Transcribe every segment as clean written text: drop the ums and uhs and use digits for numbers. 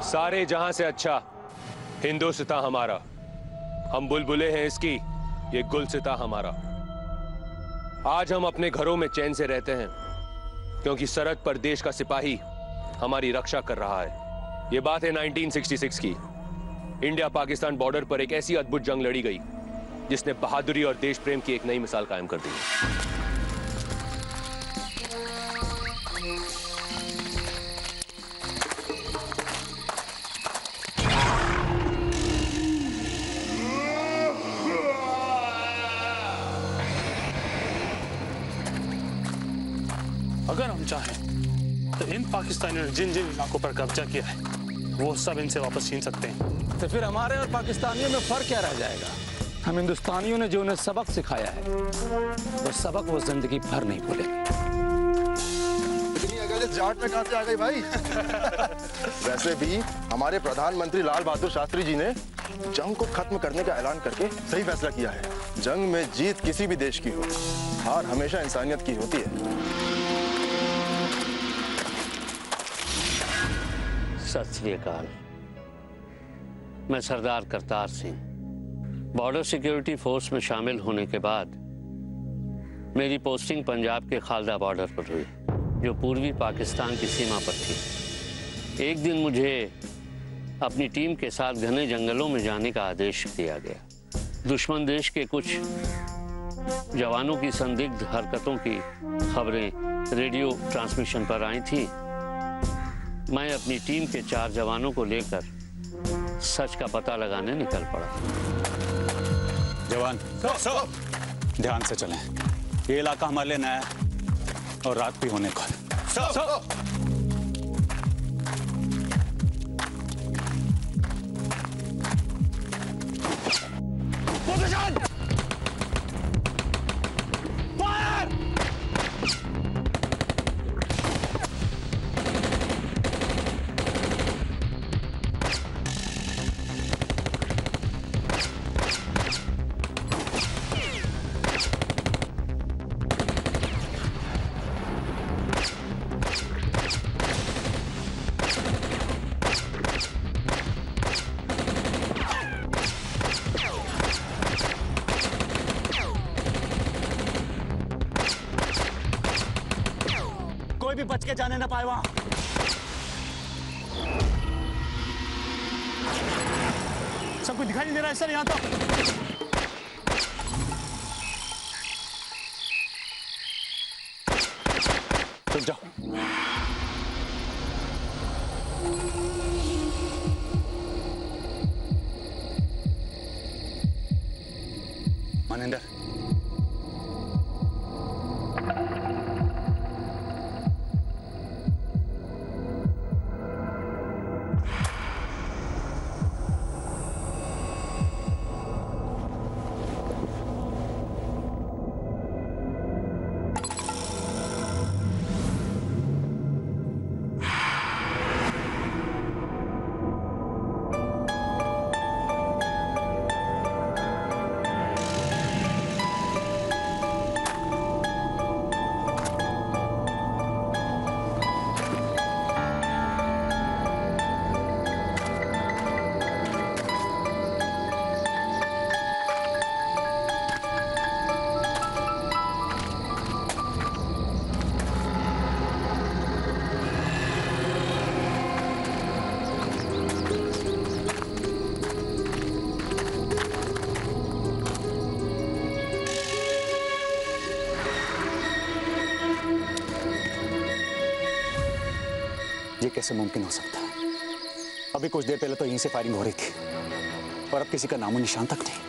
सारे जहां से अच्छा हिंदुस्तान हमारा। हम बुलबुले हैं इसकी, ये गुलसिता हमारा। आज हम अपने घरों में चैन से रहते हैं क्योंकि सरहद पर देश का सिपाही हमारी रक्षा कर रहा है। ये बात है 1966 की। इंडिया पाकिस्तान बॉर्डर पर एक ऐसी अद्भुत जंग लड़ी गई जिसने बहादुरी और देश प्रेम की एक नई मिसाल कायम कर दी। अगर हम चाहें तो इन पाकिस्तानियों ने जिन जिन इलाकों पर कब्जा किया है वो सब इनसे वापस छीन सकते हैं। तो फिर हमारे और पाकिस्तानियों में फर्क क्या रह जाएगा? हम हिंदुस्तानियों ने जो उन्हें सबक सिखाया है वो सबक वो जिंदगी भर नहीं भूलेंगे। इतनी अगले जाट में कहां से आ गई भाई? वैसे भी हमारे प्रधानमंत्री लाल बहादुर शास्त्री जी ने जंग को खत्म करने का ऐलान करके सही फैसला किया है। जंग में जीत किसी भी देश की हो, हार हमेशा इंसानियत की होती है। सत श्री अकाल। मैं Sardar Kartar Singh border security force में शामिल होने के बाद मेरी पोस्टिंग पंजाब के खालदा बॉर्डर पर हुई जो पूर्वी पाकिस्तान की सीमा पर थी। एक दिन मुझे अपनी टीम के साथ घने जंगलों में जाने का आदेश दिया गया। दुश्मन देश के कुछ जवानों की संदिग्ध हरकतों की खबरें रेडियो ट्रांसमिशन पर आई थी। मैं अपनी टीम के 4 जवानों को लेकर सच का पता लगाने निकल पड़ा। जवान ध्यान से चलें। ये इलाका हमारे लिए नया है और रात भी होने को है। कोई भी बच के जाने ना पाए वहां। सब कुछ दिखाई नहीं दे रहा है सर यहाँ तो। चल जाओ। मनिंदर ये कैसे मुमकिन हो सकता है? अभी कुछ देर पहले तो यहीं से फायरिंग हो रही थी और अब किसी का नामो निशान तक नहीं।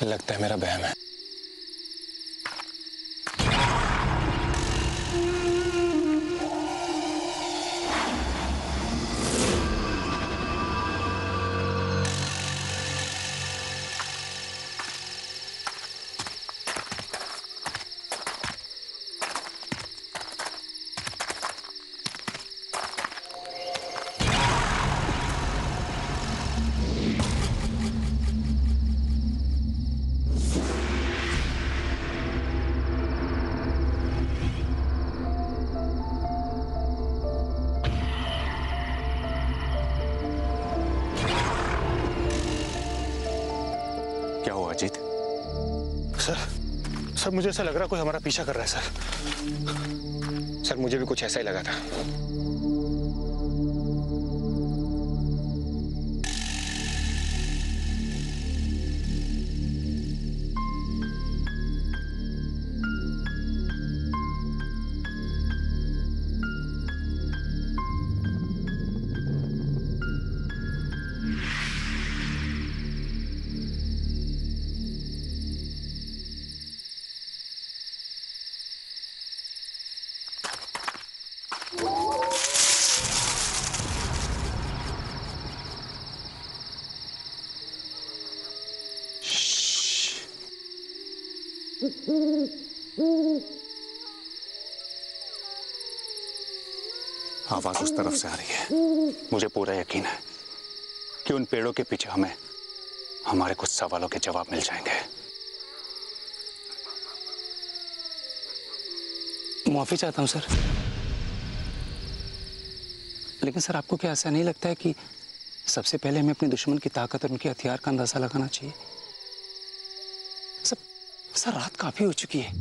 लगता है मेरा बहम है। क्या हुआ अजीत? सर मुझे ऐसा लग रहा है कोई हमारा पीछा कर रहा है सर। सर मुझे भी कुछ ऐसा ही लगा था। आवाज उस तरफ से आ रही है। मुझे पूरा यकीन है कि उन पेड़ों के पीछे हमें हमारे कुछ सवालों के जवाब मिल जाएंगे। माफी चाहता हूं सर, लेकिन सर आपको क्या ऐसा नहीं लगता है कि सबसे पहले हमें अपने दुश्मन की ताकत और उनके हथियार का अंदाजा लगाना चाहिए? सर रात काफी हो चुकी है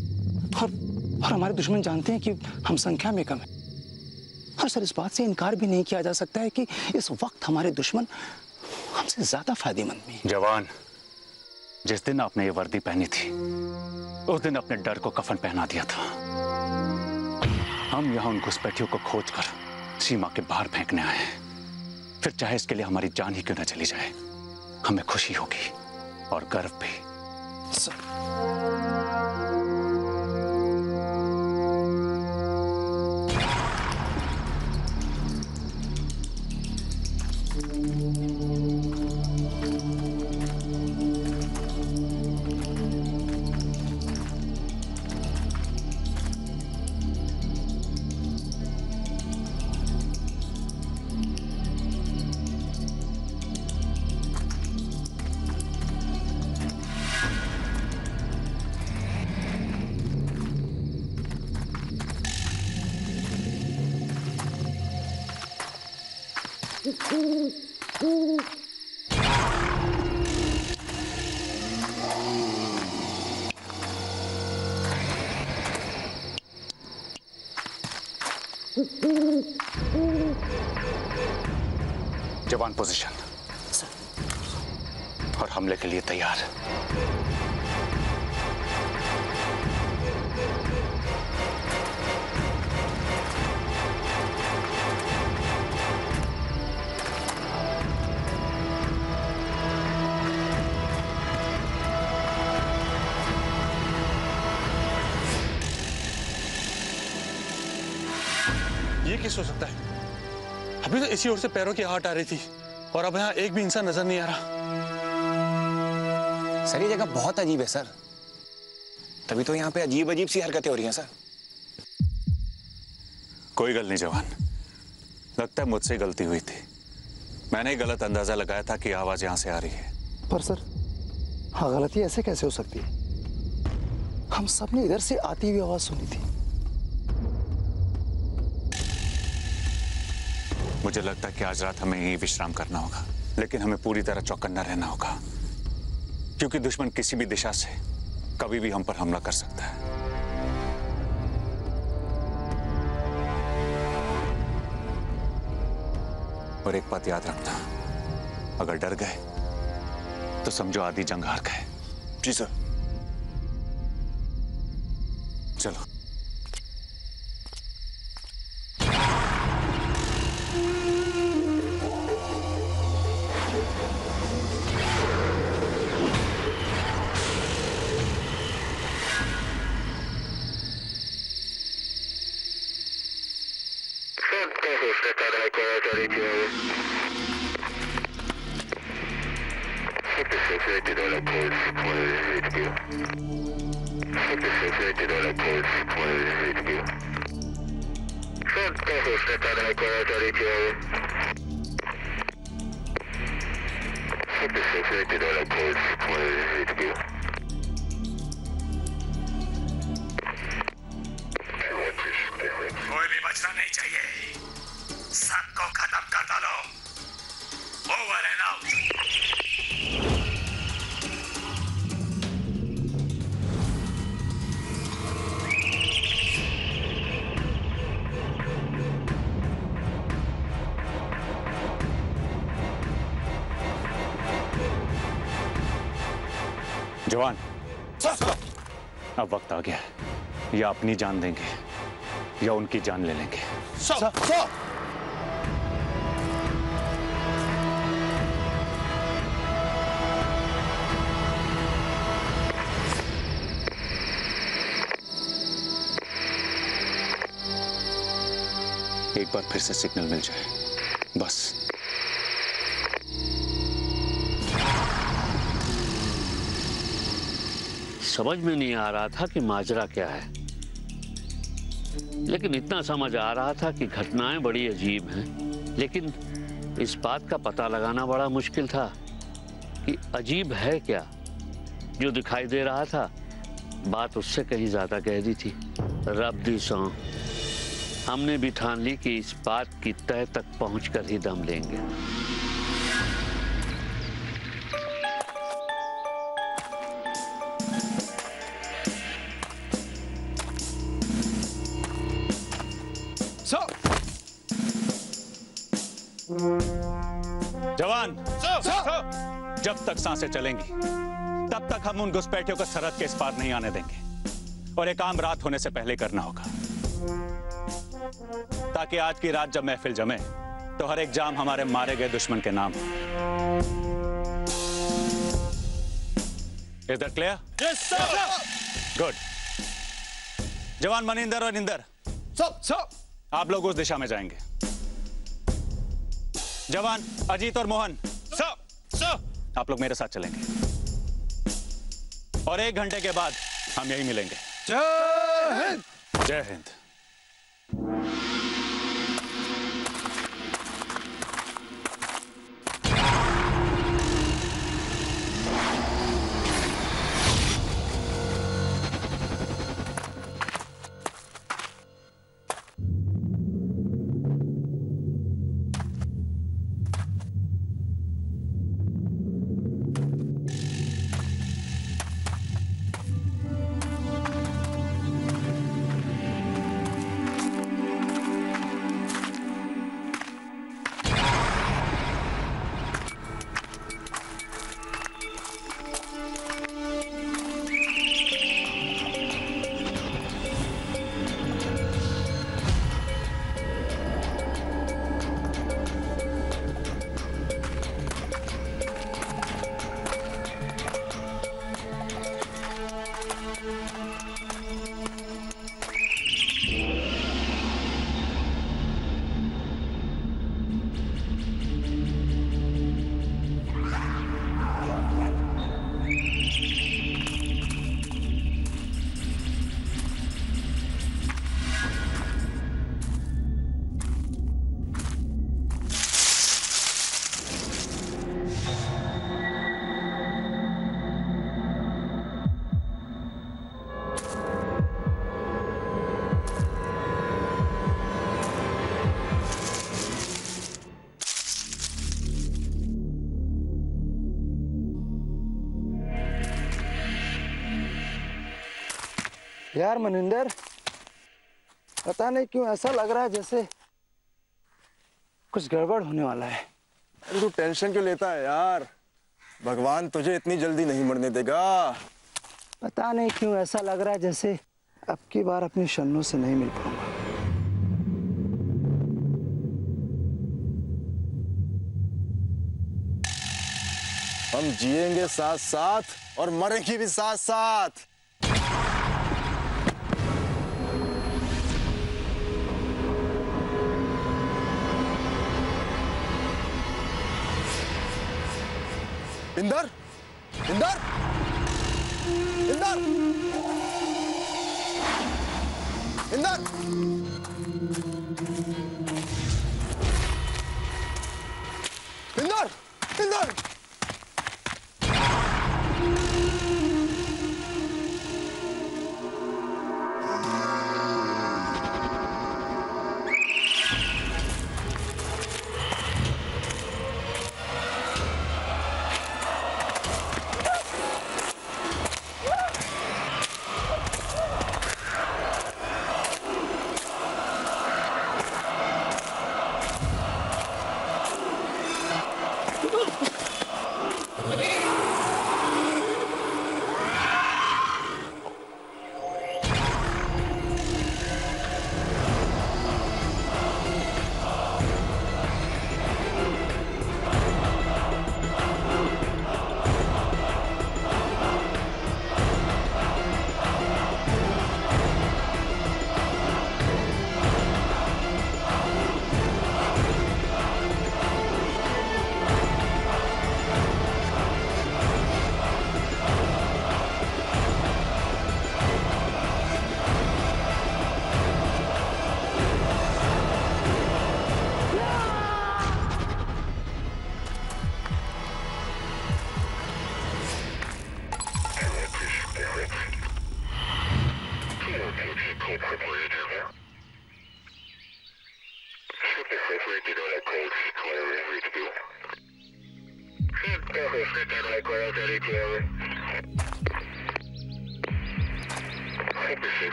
और हमारे दुश्मन जानते हैं कि हम संख्या में कम है। और सर इस बात से इनकार भी नहीं किया जा सकता है कि इस वक्त हमारे दुश्मन हमसे ज्यादा फायदेमंद भी हैं। जवान, जिस दिन आपने ये वर्दी पहनी थी उस दिन अपने डर को कफन पहना दिया था। हम यहाँ उन घुसपैठियों को खोजकर सीमा के बाहर फेंकने आए हैं। फिर चाहे इसके लिए हमारी जान ही क्यों न चली जाए, हमें खुशी होगी और गर्व भी। जवान पोजीशन और हमले के लिए तैयार। ये किस हो सकता है? अभी तो इसी ओर से पैरों की आहट आ रही थी और अब यहाँ एक भी इंसान नजर नहीं आ रहा। सर ये जगह बहुत अजीब है सर, तभी तो यहाँ पे अजीब अजीब सी हरकतें हो रही हैं सर। कोई गल नहीं जवान, लगता है मुझसे गलती हुई थी। मैंने ही गलत अंदाजा लगाया था कि आवाज यहां से आ रही है। पर सर, हाँ, गलती ऐसे कैसे हो सकती है? हम सब ने इधर से आती हुई आवाज सुनी थी। मुझे लगता है कि आज रात हमें यहीं विश्राम करना होगा, लेकिन हमें पूरी तरह चौकन्ना रहना होगा, क्योंकि दुश्मन किसी भी दिशा से कभी भी हम पर हमला कर सकता है। और एक बात याद रखना, अगर डर गए तो समझो आधी जंग हार गए। जी सर। चलो। कोई भी बचना नहीं चाहिए, सबको खत्म कर डालो। Over and out. जवान, अब वक्त आ गया है, या अपनी जान देंगे या उनकी जान ले लेंगे। एक बार फिर से सिग्नल मिल जाए बस। समझ में नहीं आ रहा था कि माजरा क्या है, लेकिन इतना समझ आ रहा था कि घटनाएं बड़ी अजीब हैं। लेकिन इस बात का पता लगाना बड़ा मुश्किल था कि अजीब है क्या। जो दिखाई दे रहा था बात उससे कहीं ज्यादा गहरी थी। रब दी सौ, हमने भी ठान ली कि इस बात की तह तक पहुंचकर ही दम लेंगे। जवान, जब तक सांसें चलेंगी तब तक हम उन घुसपैठियों को सरहद के इस पार नहीं आने देंगे, और एक काम रात होने से पहले करना होगा, ताकि आज की रात जब महफिल जमे तो हर एक जाम हमारे मारे गए दुश्मन के नाम हो। इधर क्लियर? Yes sir. गुड। जवान मनिंदर और इंदर, आप लोग उस दिशा में जाएंगे। जवान अजीत और मोहन, आप लोग मेरे साथ चलेंगे, और 1 घंटे के बाद हम यहीं मिलेंगे। जय हिंद। जय हिंद। यार मनिंदर, पता नहीं क्यों ऐसा लग रहा है जैसे कुछ गड़बड़ होने वाला है। अरे तू टेंशन क्यों लेता है यार? भगवान तुझे इतनी जल्दी नहीं मरने देगा। पता नहीं क्यों ऐसा लग रहा है जैसे अब की बार अपनी शन्नू से नहीं मिल पाऊंगा। हम जिएंगे साथ साथ और मरेंगे भी साथ साथ। Inder, Inder, Inder, Inder, Inder, Inder.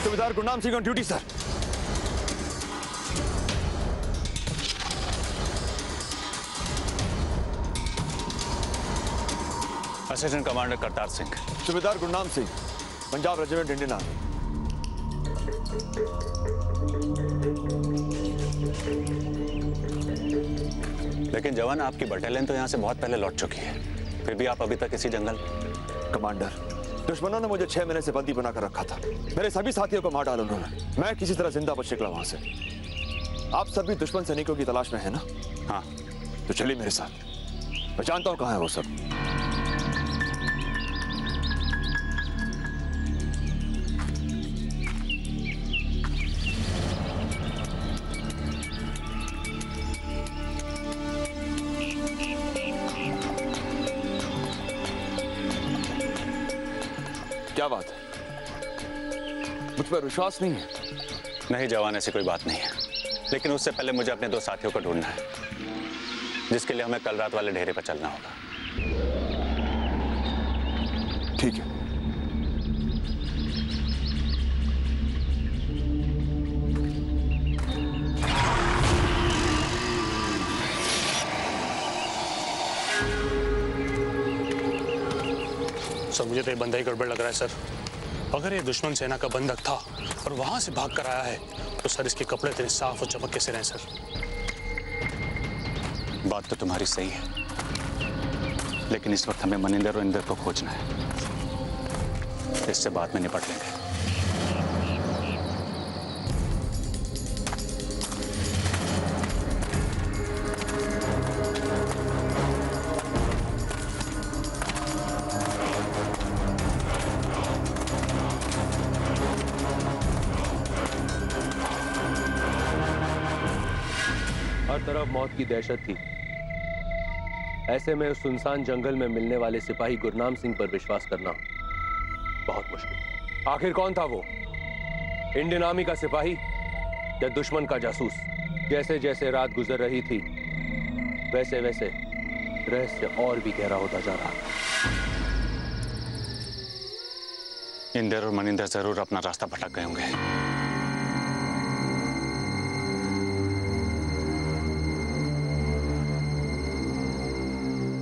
Subedar Gurnam Singh on duty sir. Assistant commander Kartar Singh. Subedar Gurnam Singh, Punjab regiment Indian army. लेकिन जवान, आपकी बटालियन तो यहां से बहुत पहले लौट चुकी है। फिर भी आप अभी तक इसी जंगल में। कमांडर, दुश्मनों ने मुझे 6 महीने से बंदी बनाकर रखा था। मेरे सभी साथियों को मार डाला उन्होंने। मैं किसी तरह जिंदा बच निकला वहां से। आप सभी दुश्मन सैनिकों की तलाश में है ना? हाँ। तो चलिए मेरे साथ, मैं जानता हूं कहां है वो सब। क्या बात है? मुझ पर विश्वास नहीं है? नहीं जवान, ऐसी कोई बात नहीं है, लेकिन उससे पहले मुझे अपने 2 साथियों को ढूंढना है, जिसके लिए हमें कल रात वाले ढेरे पर चलना होगा। ठीक है। सर मुझे तो ये बंदा ही गड़बड़ लग रहा है सर। अगर ये दुश्मन सेना का बंधक था और वहां से भाग कर आया है तो सर इसके कपड़े इतने साफ और चमक कैसे रहे सर? बात तो तुम्हारी सही है, लेकिन इस वक्त हमें मनिंदर और इंदर को खोजना है। इससे बाद में निपट लेंगे। हर तरफ मौत की दहशत थी। ऐसे में उस सुनसान जंगल में मिलने वाले सिपाही गुरनाम सिंह पर विश्वास करना बहुत मुश्किल। आखिर कौन था वो? इंडियन आर्मी का सिपाही या दुश्मन का जासूस? जैसे जैसे रात गुजर रही थी वैसे वैसे रहस्य और भी गहरा होता जा रहा। इंदर और मनिंदर जरूर अपना रास्ता भटक गए होंगे।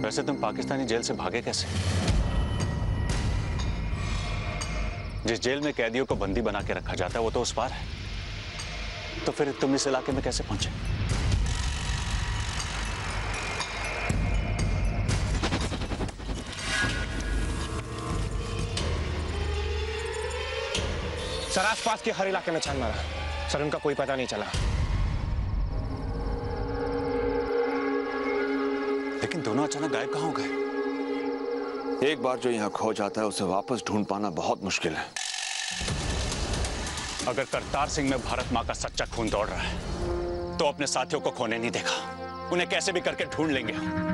वैसे तुम पाकिस्तानी जेल से भागे कैसे? जिस जेल में कैदियों को बंदी बना के रखा जाता है वो तो उस पार है, तो फिर तुम इस इलाके में कैसे पहुंचे? सर आसपास के हर इलाके में छान मारा, सर उनका कोई पता नहीं चला। लेकिन दोनों अचानक गायब कहां हो गए? एक बार जो यहाँ खो जाता है उसे वापस ढूंढ पाना बहुत मुश्किल है। अगर करतार सिंह में भारत मां का सच्चा खून दौड़ रहा है तो अपने साथियों को खोने नहीं देगा। उन्हें कैसे भी करके ढूंढ लेंगे हम।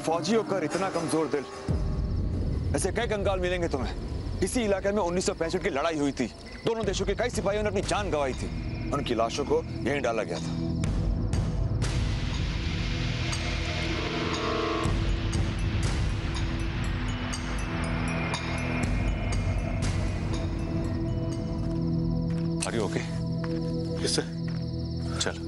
फौजी होकर इतना कमजोर दिल, ऐसे कई कंगाल मिलेंगे तुम्हें। इसी इलाके में 1965 की लड़ाई हुई थी। दोनों देशों के कई सिपाहियों ने अपनी जान गंवाई थी। उनकी लाशों को यहीं डाला गया था। Are you okay? किससे? चल।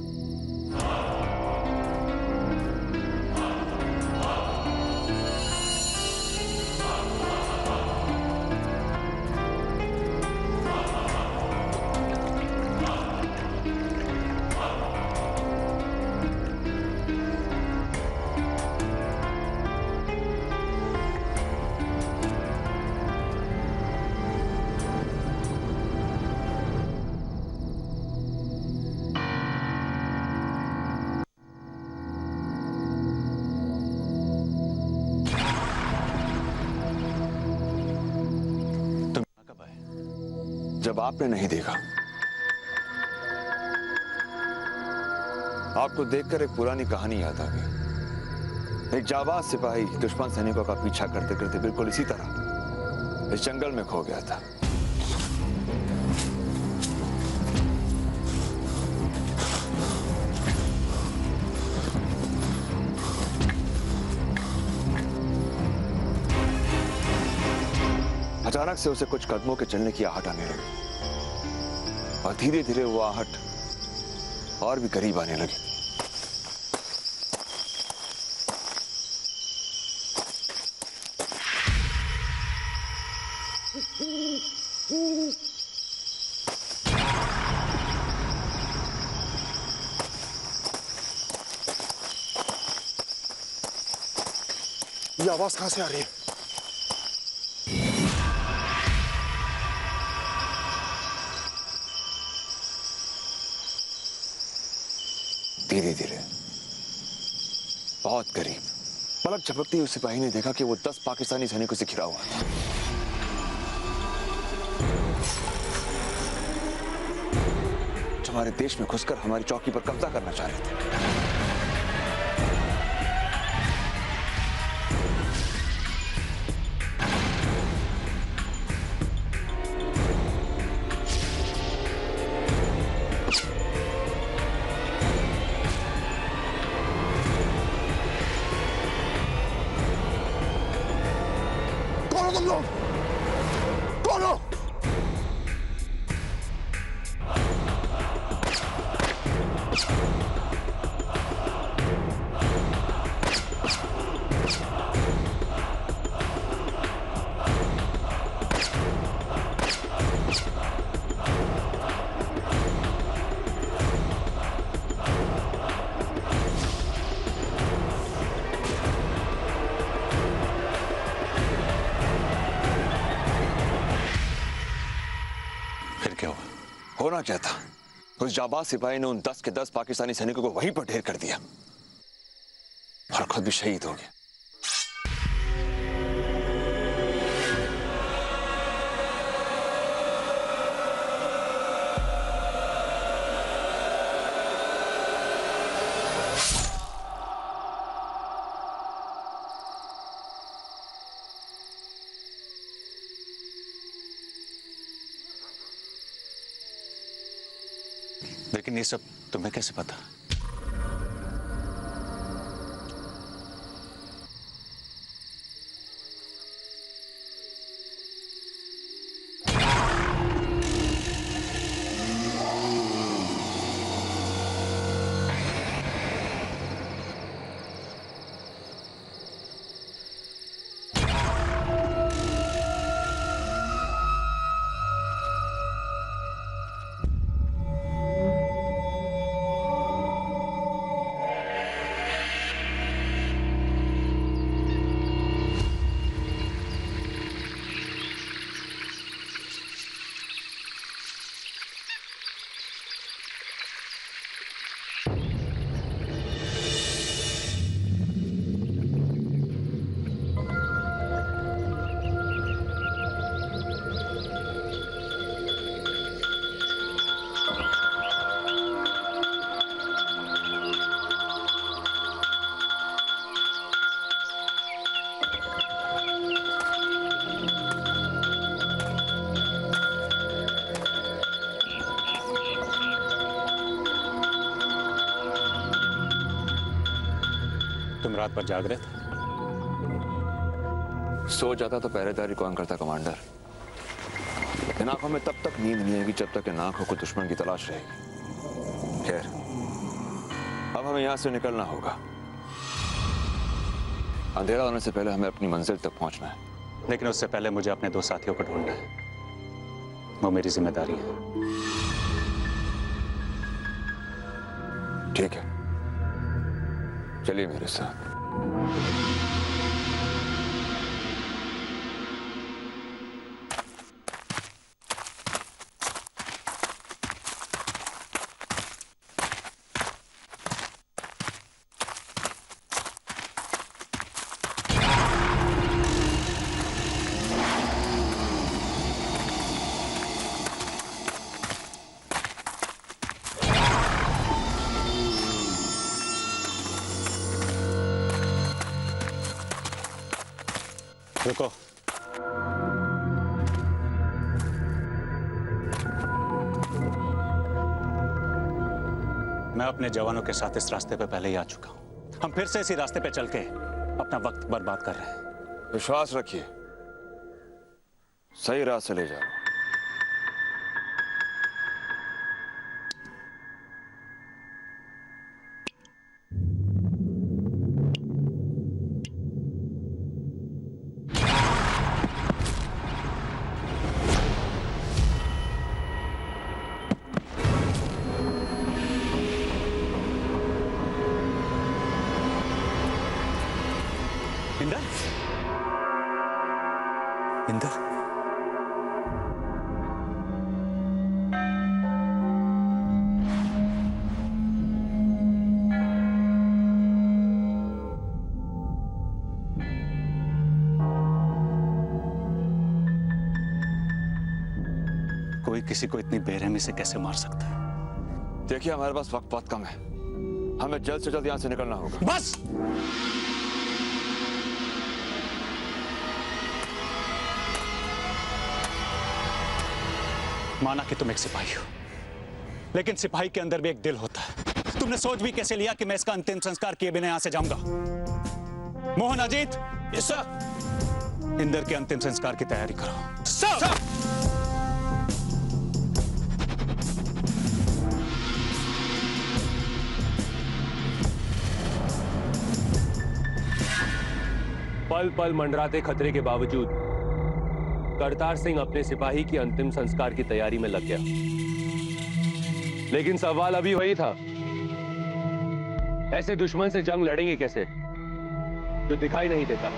जब आपने नहीं देखा। आपको देखकर एक पुरानी कहानी याद आ गई। एक जाबाज सिपाही दुश्मन सैनिकों का पीछा करते करते बिल्कुल इसी तरह इस जंगल में खो गया था। अचानक से उसे कुछ कदमों के चलने की आहट आने लगी और धीरे धीरे वो आहट और भी करीब आने लगी। ये आवाज कहां से आ रही है? धीरे धीरे बहुत करीब पलक झपकते ही उस सिपाही ने देखा कि वो 10 पाकिस्तानी सैनिकों से घिरा हुआ था। जो हमारे देश में घुसकर हमारी चौकी पर कब्जा करना चाह रहे थे। तुम लोग कौन हो? होना क्या था? उस जाबाज सिपाही ने उन 10 के 10 पाकिस्तानी सैनिकों को वहीं पर ढेर कर दिया और खुद भी शहीद हो गया। लेकिन ये सब तुम्हें कैसे पता? तुम रात भर जाग रहे थे? सो जाता तो पहरेदारी कौन करता कमांडर? इन आंखों में तब तक नींद नहीं आएगी जब तक इन आंखों को दुश्मन की तलाश रहेगी। खैर, अब हमें यहां से निकलना होगा। अंधेरा होने से पहले हमें अपनी मंजिल तक पहुंचना है। लेकिन उससे पहले मुझे अपने 2 साथियों को ढूंढना है। वो मेरी जिम्मेदारी है। ठीक है, चलिए मेरे साथ। रुको। मैं अपने जवानों के साथ इस रास्ते पे पहले ही आ चुका हूं। हम फिर से इसी रास्ते पे चल के अपना वक्त बर्बाद कर रहे हैं। विश्वास रखिए, सही राह से ले जा रहा हूं। इंदर, इंदर, कोई किसी को इतनी बेरहमी से कैसे मार सकता है? देखिए, हमारे पास वक्त बहुत कम है। हमें जल्द से जल्द यहां से निकलना होगा। बस! माना कि तुम एक सिपाही हो, लेकिन सिपाही के अंदर भी एक दिल होता है। तुमने सोच भी कैसे लिया कि मैं इसका अंतिम संस्कार किए बिना यहां से जाऊंगा? Mohan, Ajit, yes sir. इंदर के अंतिम संस्कार की तैयारी करो। सर। पल पल मंडराते खतरे के बावजूद करतार सिंह अपने सिपाही की अंतिम संस्कार की तैयारी में लग गया। लेकिन सवाल अभी वही था, ऐसे दुश्मन से जंग लड़ेंगे कैसे जो दिखाई नहीं देता?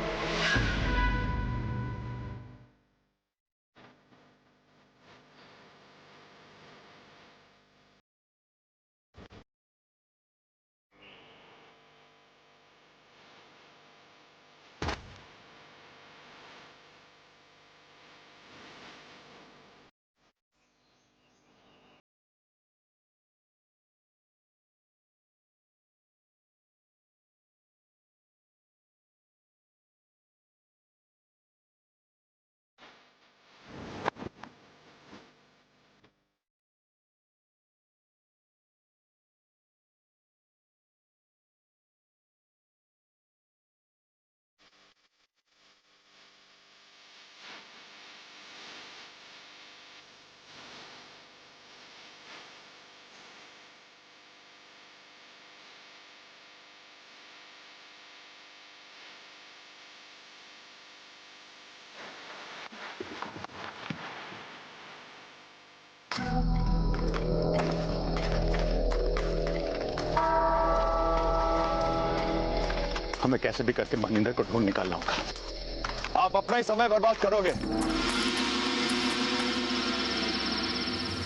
हमें कैसे भी करके मनिंदर को ढूंढ निकालना होगा। आप अपना ही समय बर्बाद करोगे।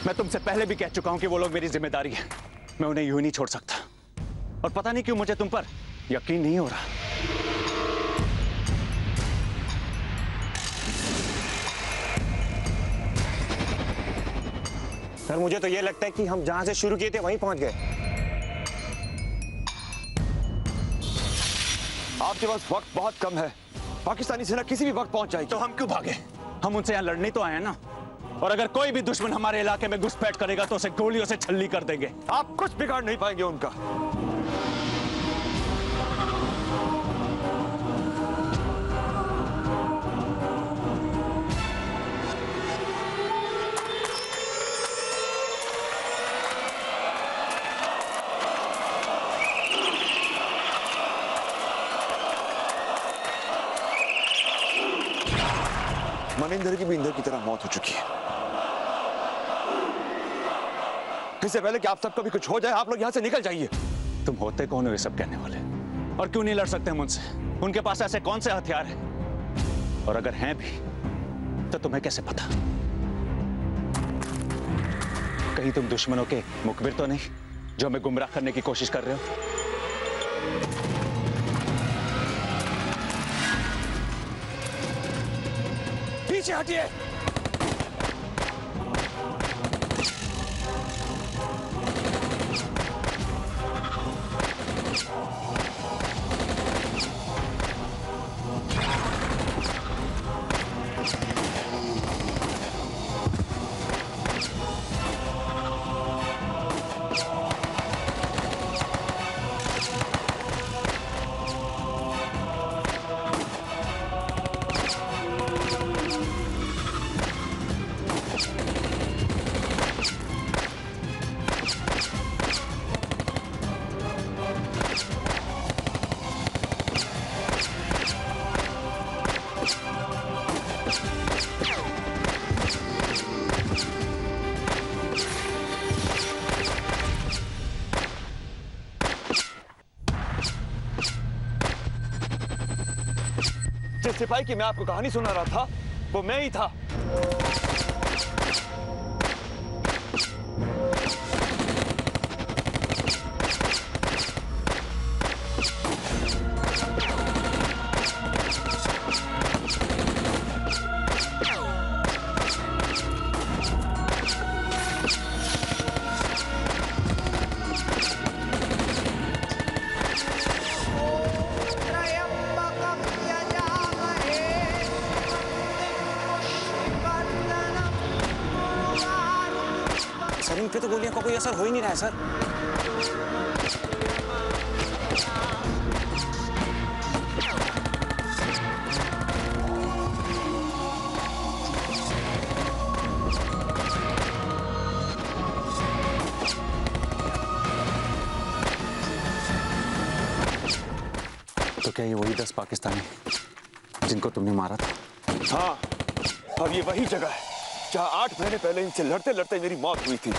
मैं तुमसे पहले भी कह चुका हूं कि वो लोग मेरी जिम्मेदारी है। मैं उन्हें यूं ही नहीं छोड़ सकता। और पता नहीं क्यों मुझे तुम पर यकीन नहीं हो रहा। सर, मुझे तो ये लगता है कि हम जहां से शुरू किए थे वहीं पहुंच गए। आपके पास वक्त बहुत कम है। पाकिस्तानी सेना किसी भी वक्त पहुंच जाएगी। तो हम क्यों भागे? हम उनसे यहां लड़ने तो आए हैं ना। और अगर कोई भी दुश्मन हमारे इलाके में घुसपैठ करेगा तो उसे गोलियों से छल्ली कर देंगे। आप कुछ बिगाड़ नहीं पाएंगे उनका। मनिंदर की भी इंदर की तरह मौत हो चुकी है। इससे पहले कि आप सबको भी कुछ हो जाए, आप लोग यहां से निकल जाइए। तुम होते कौन हो ये सब कहने वाले? और क्यों नहीं लड़ सकते हम उनसे? उनके पास ऐसे कौन से हथियार हैं? और अगर हैं भी तो तुम्हें कैसे पता? कहीं तुम दुश्मनों के मुखबिर तो नहीं जो हमें गुमराह करने की कोशिश कर रहे हो? पीछे हटिए। सिपाही की मैं आपको कहानी सुना रहा था वो मैं ही था। सर इन पे तो गोलियों का कोई असर हो ही नहीं रहा है सर। तो क्या ये वही 10 पाकिस्तानी जिनको तुमने मारा था? हाँ, और ये वही जगह है जहां 8 महीने पहले इनसे लड़ते लड़ते मेरी मौत हुई थी।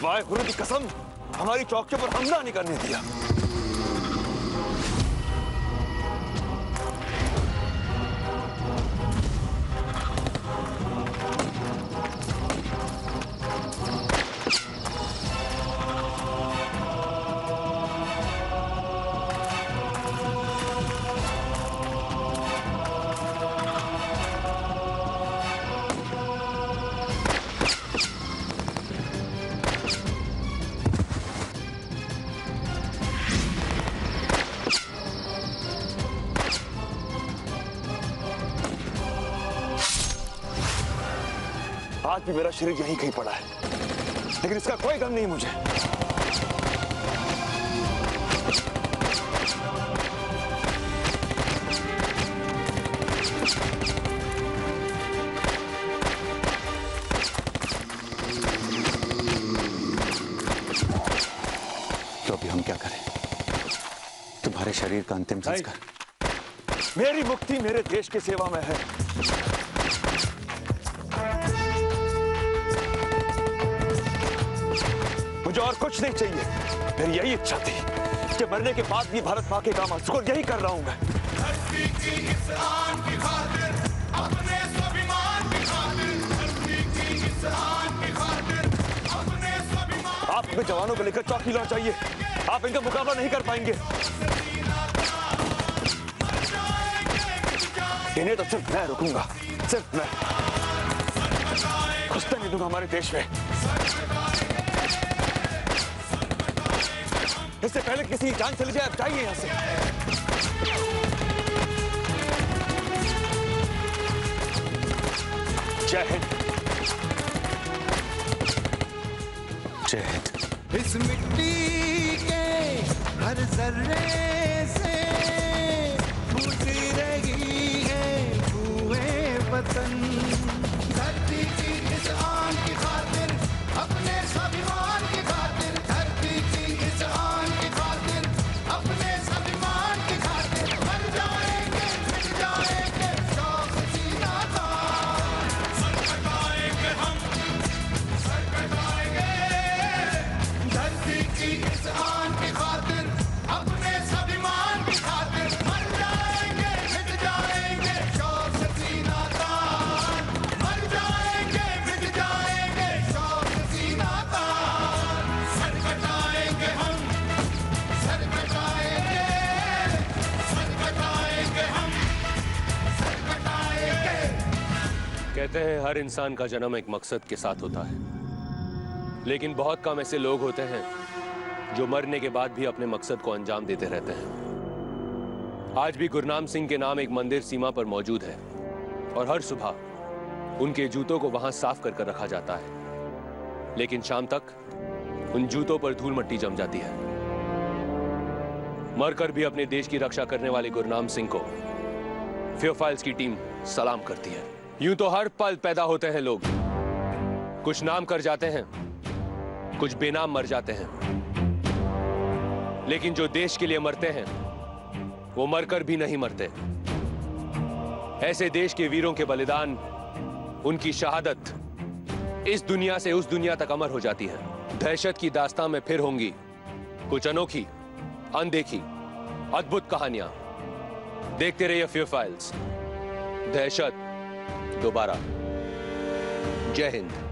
वाहेगुरु की कसम, हमारी चौकियों पर हमला नहीं करने दिया। आज भी मेरा शरीर यहीं कहीं पड़ा है, लेकिन इसका कोई गम नहीं मुझे। तो अभी हम क्या करें? तुम्हारे शरीर का अंतिम संस्कार। मेरी मुक्ति मेरे देश की सेवा में है। मुझे और कुछ नहीं चाहिए। मेरी यही इच्छा थी कि मरने के बाद भी भारत मां के काम आ सकूं। यही कर रहा हूं मैं। आप अपने जवानों को लेकर चौकी लौट जाइए। आप इनका मुकाबला नहीं कर पाएंगे। इन्हें तो सिर्फ मैं रुकूंगा, सिर्फ मैं। घुसने नहीं दूंगा हमारे देश में। इससे पहले किसी की जान चली जाए, आप जाइए यहां से। जय हिंद। जय हिंद। इस मिट्टी के हर जर्रे से फूटी रही है हुए वतन। धरती की इस आन की खातिर, अपने स्वाभिमान की खातिर, धरती की इस आन की खातिर, अपने स्वाभिमान की खातिर मर जाएंगे, मिट जाएंगे, शौक सीना था। सर कटाएंगे हम, सर कटाएंगे। धरती की इस आन की खातिर, अपने स्वाभिमान की खातिर मर जाएंगे, मिट जाएंगे, शौक सीना था। मर जाएंगे, मिट जाएंगे, शौक सीना था। सर कटाएंगे हम, सर कटाएंगे, सर कटाएंगे हम, सर कटाएंगे। कहते हैं हर इंसान का जन्म एक मकसद के साथ होता है, लेकिन बहुत कम ऐसे लोग होते हैं जो मरने के बाद भी अपने मकसद को अंजाम देते रहते हैं। आज भी गुरनाम सिंह के नाम एक मंदिर सीमा पर मौजूद है और हर सुबह उनके जूतों को वहां साफ कर कर रखा जाता है, लेकिन शाम तक उन जूतों पर धूल मट्टी जम जाती है। मरकर भी अपने देश की रक्षा करने वाले गुरनाम सिंह को थियोफाइल्स की टीम सलाम करती है। यूं तो हर पल पैदा होते हैं लोग, कुछ नाम कर जाते हैं, कुछ बेनाम मर जाते हैं, लेकिन जो देश के लिए मरते हैं वो मरकर भी नहीं मरते। ऐसे देश के वीरों के बलिदान, उनकी शहादत इस दुनिया से उस दुनिया तक अमर हो जाती है। दहशत की दास्तां में फिर होंगी कुछ अनोखी, अनदेखी, अद्भुत कहानियां, देखते रहिए फ्यू फाइल्स। दहशत दोबारा। जय हिंद।